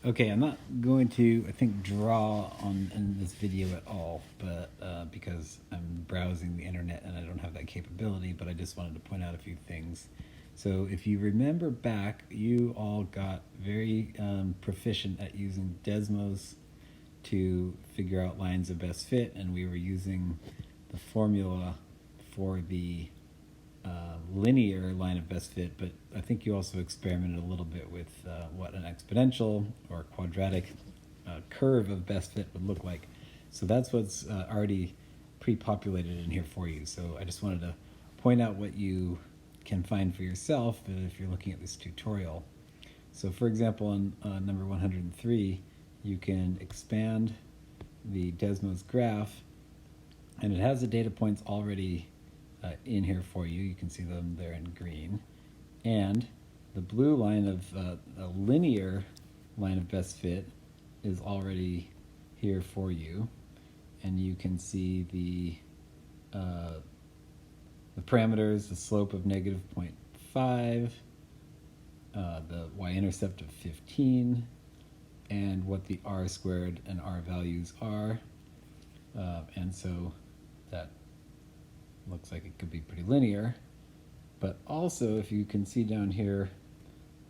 Okay, I'm not going to, I think, draw in this video at all, but because I'm browsing the internet and I don't have that capability, but I just wanted to point out a few things. So if you remember back, you all got very proficient at using Desmos to figure out lines of best fit, and we were using the formula for the linear line of best fit, but I think you also experimented a little bit with what an exponential or quadratic curve of best fit would look like. So that's what's already pre-populated in here for you. So I just wanted to point out what you can find for yourself if you're looking at this tutorial. So for example, on number 103, you can expand the Desmos graph, and it has the data points already in here for you. You can see them there in green. And the blue line of a linear line of best fit is already here for you. And you can see the parameters, the slope of negative 0.5, the y-intercept of 15, and what the r squared and r values are. And so that looks like it could be pretty linear. But also, if you can see down here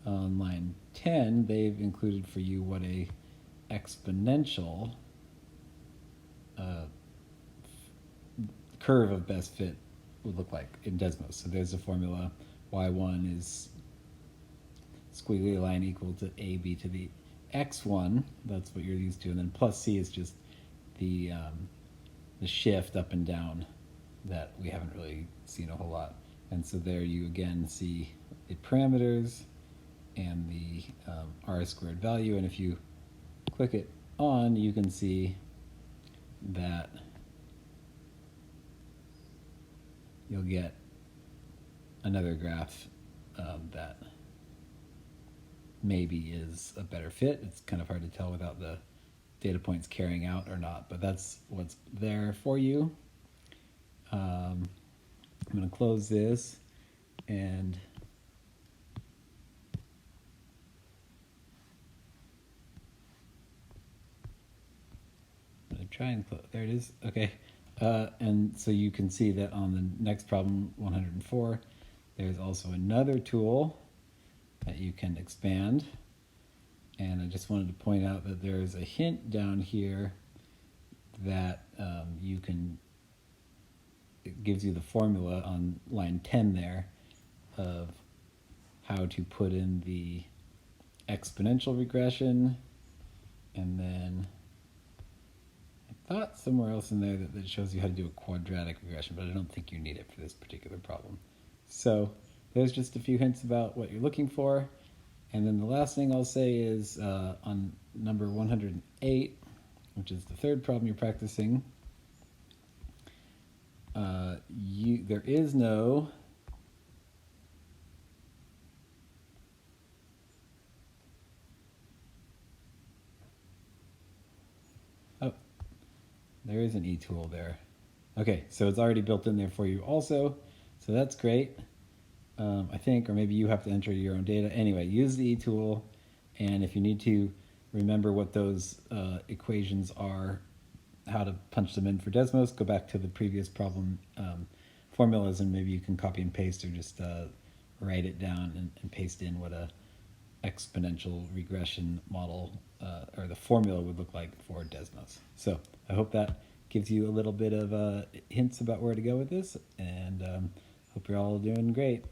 on line 10, they've included for you what a exponential curve of best fit would look like in Desmos. So there's a formula. Y1 is squiggly line equal to AB to the x1. That's what you're used to. And then plus C is just the shift up and down that we haven't really seen a whole lot. And so there you again see the parameters and the r squared value. And if you click it on, you can see that you'll get another graph that maybe is a better fit. It's kind of hard to tell without the data points carrying out or not, but that's what's there for you. I'm going to close this and I'm going to try and close. There it is. Okay. And so you can see that on the next problem, 104, there's also another tool that you can expand. And I just wanted to point out that there's a hint down here that you can, it gives you the formula on line 10 there of how to put in the exponential regression, and then I thought somewhere else in there that shows you how to do a quadratic regression, but I don't think you need it for this particular problem. So there's just a few hints about what you're looking for. And then the last thing I'll say is on number 108, which is the third problem you're practicing, there is no there is an e-tool there. Okay, so it's already built in there for you also, so that's great. I think, or maybe you have to enter your own data. Anyway, use the e-tool, and if you need to remember what those equations are, how to punch them in for Desmos, go back to the previous problem formulas, and maybe you can copy and paste, or just write it down and paste in what a exponential regression model or the formula would look like for Desmos. So I hope that gives you a little bit of hints about where to go with this, and hope you're all doing great.